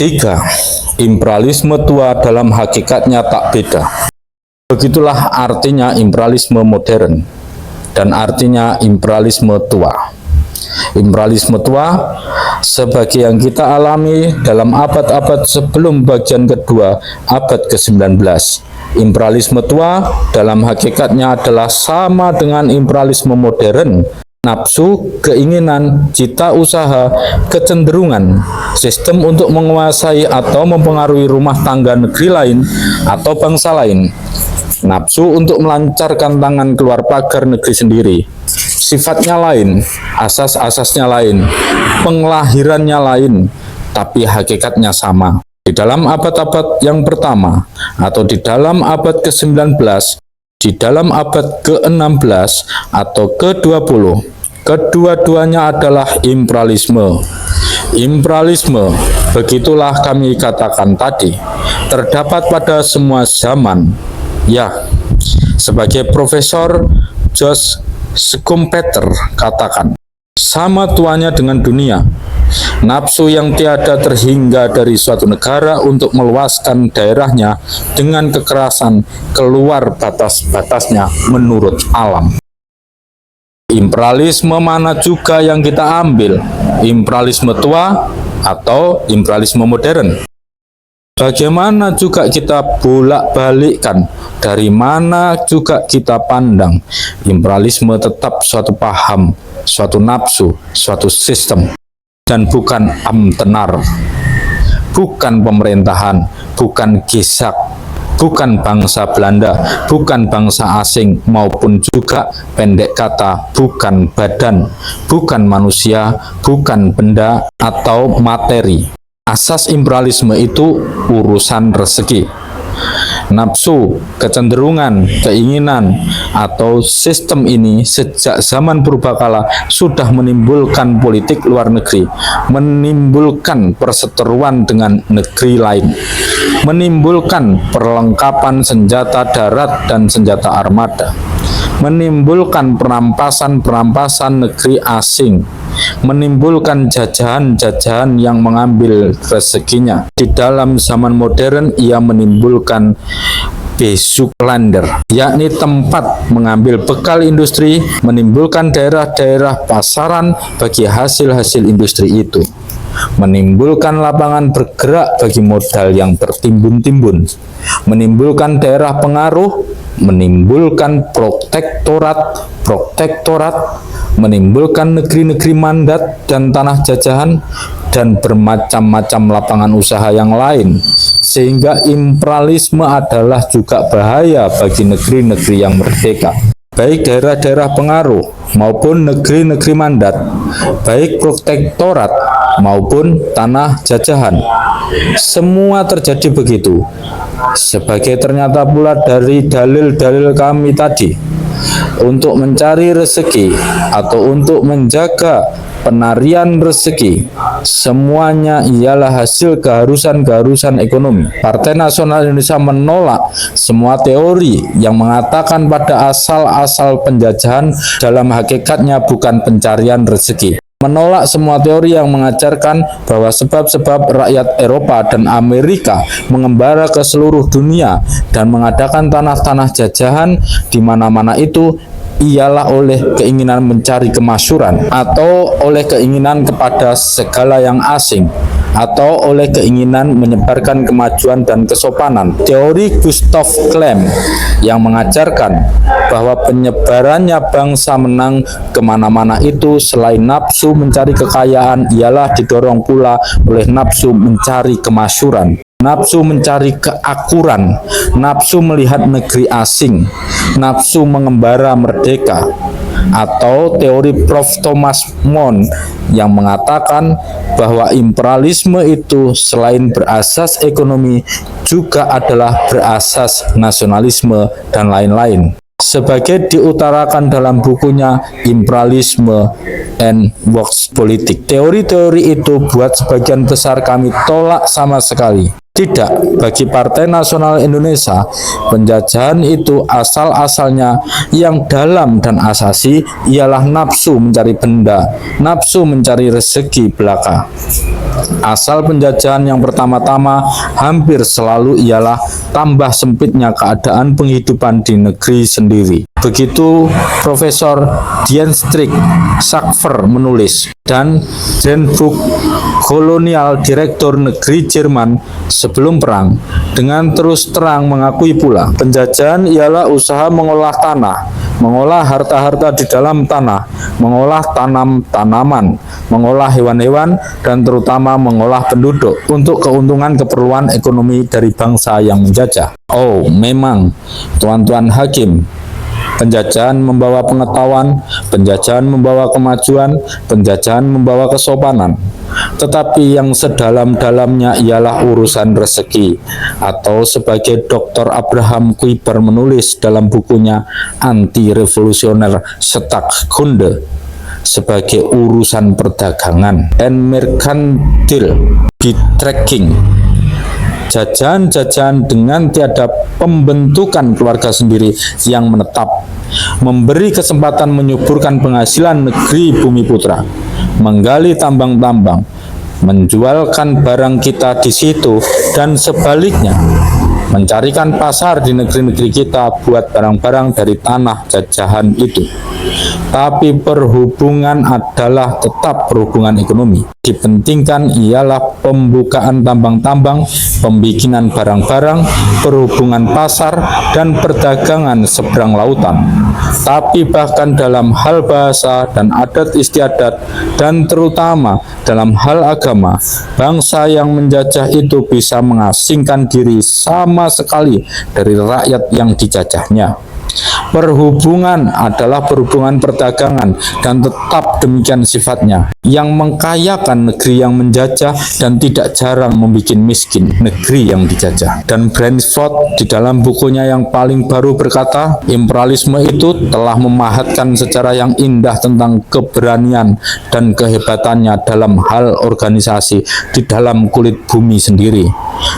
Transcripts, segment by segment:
3. Imperialisme tua dalam hakikatnya tak beda. Begitulah artinya imperialisme modern dan artinya imperialisme tua. Imperialisme tua sebagai yang kita alami dalam abad-abad sebelum bagian kedua abad ke-19. Imperialisme tua dalam hakikatnya adalah sama dengan imperialisme modern. Nafsu, keinginan, cita usaha, kecenderungan, sistem untuk menguasai atau mempengaruhi rumah tangga negeri lain atau bangsa lain. Nafsu untuk melancarkan tangan keluar pagar negeri sendiri. Sifatnya lain, asas-asasnya lain, penglahirannya lain, tapi hakikatnya sama. Di dalam abad-abad yang pertama atau di dalam abad ke-19, di dalam abad ke-16 atau ke-20, kedua-duanya adalah imperialisme. Imperialisme, begitulah kami katakan tadi, terdapat pada semua zaman. Ya, sebagai Profesor Josh Schumpeter katakan, sama tuanya dengan dunia. Nafsu yang tiada terhingga dari suatu negara untuk meluaskan daerahnya dengan kekerasan keluar batas-batasnya menurut alam. Imperialisme mana juga yang kita ambil? Imperialisme tua atau imperialisme modern? Bagaimana juga kita bolak-balikkan, dari mana juga kita pandang, imperialisme tetap suatu paham, suatu nafsu, suatu sistem, dan bukan amtenar, bukan pemerintahan, bukan gesak, bukan bangsa Belanda, bukan bangsa asing, maupun juga pendek kata, bukan badan, bukan manusia, bukan benda atau materi. Asas imperialisme itu urusan rezeki. Nafsu, kecenderungan, keinginan, atau sistem ini sejak zaman purbakala sudah menimbulkan politik luar negeri, menimbulkan perseteruan dengan negeri lain, menimbulkan perlengkapan senjata darat dan senjata armada, menimbulkan perampasan-perampasan negeri asing, menimbulkan jajahan-jajahan yang mengambil rezekinya. Di dalam zaman modern ia menimbulkan Bezuklander, yakni tempat mengambil bekal industri, menimbulkan daerah-daerah pasaran bagi hasil-hasil industri itu, menimbulkan lapangan bergerak bagi modal yang tertimbun-timbun, menimbulkan daerah pengaruh, menimbulkan protektorat, menimbulkan negeri-negeri mandat dan tanah jajahan, dan bermacam-macam lapangan usaha yang lain, sehingga imperialisme adalah juga bahaya bagi negeri-negeri yang merdeka, baik daerah-daerah pengaruh maupun negeri-negeri mandat, baik protektorat maupun tanah jajahan. Semua terjadi begitu. Sebagai ternyata pula dari dalil-dalil kami tadi, untuk mencari rezeki atau untuk menjaga penarian rezeki, semuanya ialah hasil keharusan-keharusan ekonomi. Partai Nasional Indonesia menolak semua teori yang mengatakan pada asal-asal penjajahan dalam hakikatnya bukan pencarian rezeki. Menolak semua teori yang mengajarkan bahwa sebab-sebab rakyat Eropa dan Amerika mengembara ke seluruh dunia dan mengadakan tanah-tanah jajahan di mana-mana itu ialah oleh keinginan mencari kemasyhuran, atau oleh keinginan kepada segala yang asing, atau oleh keinginan menyebarkan kemajuan dan kesopanan. Teori Gustav Klemm yang mengajarkan bahwa penyebarannya bangsa menang kemana-mana itu selain nafsu mencari kekayaan ialah didorong pula oleh nafsu mencari kemasyhuran, nafsu mencari keakuran, nafsu melihat negeri asing, nafsu mengembara merdeka. Atau teori Prof. Thomas More yang mengatakan bahwa imperialisme itu selain berasas ekonomi juga adalah berasas nasionalisme dan lain-lain. Sebagai diutarakan dalam bukunya Imperialism and Works Politics, teori-teori itu buat sebagian besar kami tolak sama sekali. Tidak, bagi Partai Nasional Indonesia, penjajahan itu asal-asalnya yang dalam dan asasi ialah nafsu mencari benda, nafsu mencari rezeki belaka. Asal penjajahan yang pertama-tama hampir selalu ialah tambah sempitnya keadaan penghidupan di negeri sendiri. Begitu Profesor Dienstrik Sackfer menulis, dan Handbuch Kolonial Direktur Negeri Jerman sebelum perang dengan terus terang mengakui pula penjajahan ialah usaha mengolah tanah, mengolah harta-harta di dalam tanah, mengolah tanam-tanaman, mengolah hewan-hewan, dan terutama mengolah penduduk untuk keuntungan keperluan ekonomi dari bangsa yang menjajah. Oh, memang, tuan-tuan hakim, penjajahan membawa pengetahuan, penjajahan membawa kemajuan, penjajahan membawa kesopanan. Tetapi yang sedalam-dalamnya ialah urusan rezeki, atau sebagai Dr. Abraham Kuyper menulis dalam bukunya Anti-Revolusioner Staatskunde, sebagai urusan perdagangan and merkantil betrekking. Jajahan-jajahan dengan tiada pembentukan keluarga sendiri yang menetap, memberi kesempatan menyuburkan penghasilan negeri Bumi Putra, menggali tambang-tambang, menjualkan barang kita di situ, dan sebaliknya, mencarikan pasar di negeri-negeri kita buat barang-barang dari tanah jajahan itu. Tapi perhubungan adalah tetap perhubungan ekonomi. Dipentingkan ialah pembukaan tambang-tambang, pembikinan barang-barang, perhubungan pasar, dan perdagangan seberang lautan. Tapi bahkan dalam hal bahasa dan adat istiadat, dan terutama dalam hal agama, bangsa yang menjajah itu bisa mengasingkan diri sama sekali dari rakyat yang dijajahnya. Perhubungan adalah perhubungan perdagangan dan tetap demikian sifatnya, yang mengkayakan negeri yang menjajah dan tidak jarang membuat miskin negeri yang dijajah. Dan Bransford di dalam bukunya yang paling baru berkata, imperialisme itu telah memahatkan secara yang indah tentang keberanian dan kehebatannya dalam hal organisasi di dalam kulit bumi sendiri,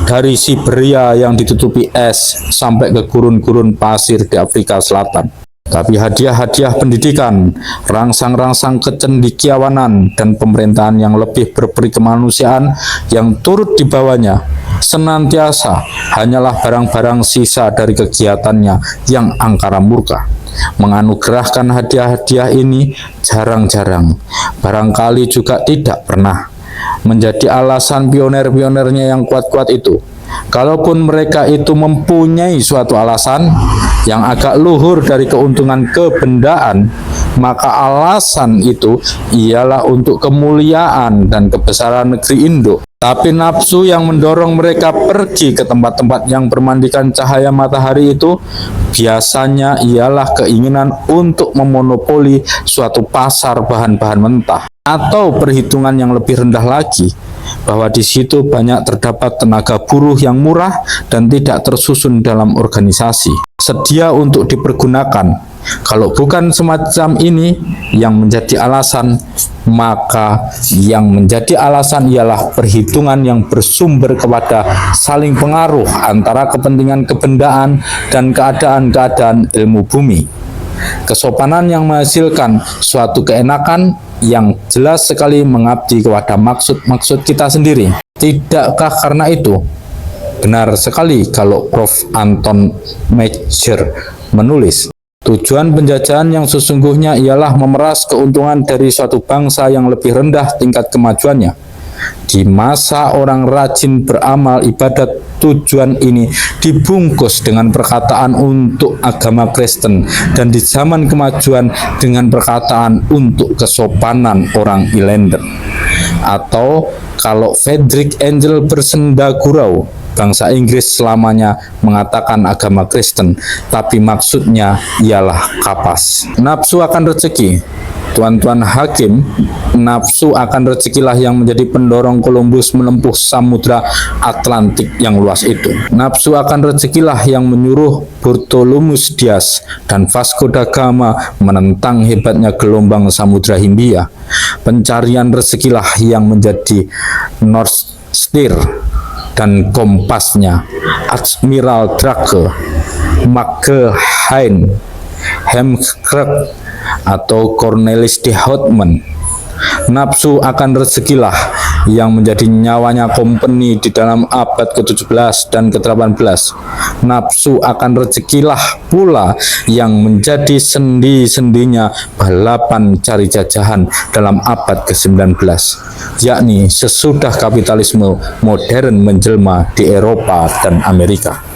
dari Siberia yang ditutupi es sampai ke gurun-gurun pasir di Afrika Selatan. Tapi hadiah-hadiah pendidikan, rangsang-rangsang kecendekiawanan, dan pemerintahan yang lebih berperi kemanusiaan yang turut dibawanya senantiasa hanyalah barang-barang sisa dari kegiatannya yang angkara murka. Menganugerahkan hadiah-hadiah ini jarang-jarang, barangkali juga tidak pernah, menjadi alasan pioner-pionernya yang kuat-kuat itu. Kalaupun mereka itu mempunyai suatu alasan yang agak luhur dari keuntungan kebendaan, maka alasan itu ialah untuk kemuliaan dan kebesaran negeri induk. Tapi nafsu yang mendorong mereka pergi ke tempat-tempat yang bermandikan cahaya matahari itu biasanya ialah keinginan untuk memonopoli suatu pasar bahan-bahan mentah, atau perhitungan yang lebih rendah lagi, bahwa di situ banyak terdapat tenaga buruh yang murah dan tidak tersusun dalam organisasi, sedia untuk dipergunakan. Kalau bukan semacam ini yang menjadi alasan, maka yang menjadi alasan ialah perhitungan yang bersumber kepada saling pengaruh antara kepentingan kebendaan dan keadaan-keadaan ilmu bumi. Kesopanan yang menghasilkan suatu keenakan yang jelas sekali mengabdi kepada maksud-maksud kita sendiri. Tidakkah karena itu? Benar sekali kalau Prof. Anton Metzger menulis, tujuan penjajahan yang sesungguhnya ialah memeras keuntungan dari suatu bangsa yang lebih rendah tingkat kemajuannya. Di masa orang rajin beramal ibadat, tujuan ini dibungkus dengan perkataan untuk agama Kristen, dan di zaman kemajuan dengan perkataan untuk kesopanan orang Irlander. Atau kalau Frederick Engel bersenda gurau, bangsa Inggris selamanya mengatakan agama Kristen, tapi maksudnya ialah kapas. Nafsu akan rezeki. Tuan-tuan hakim, nafsu akan rezekilah yang menjadi pendorong Columbus menempuh samudra Atlantik yang luas itu. Nafsu akan rezekilah yang menyuruh Bartholomeus Dias dan Vasco da Gama menentang hebatnya gelombang samudra Hindia. Pencarian rezekilah yang menjadi North Star dan kompasnya, Admiral Drake, Magelhaen, Heemskerk, atau Cornelis de Houtman. Nafsu akan rezekilah yang menjadi nyawanya company di dalam abad ke-17 dan ke-18. Nafsu akan rezekilah pula yang menjadi sendi-sendinya balapan cari jajahan dalam abad ke-19, yakni sesudah kapitalisme modern menjelma di Eropa dan Amerika.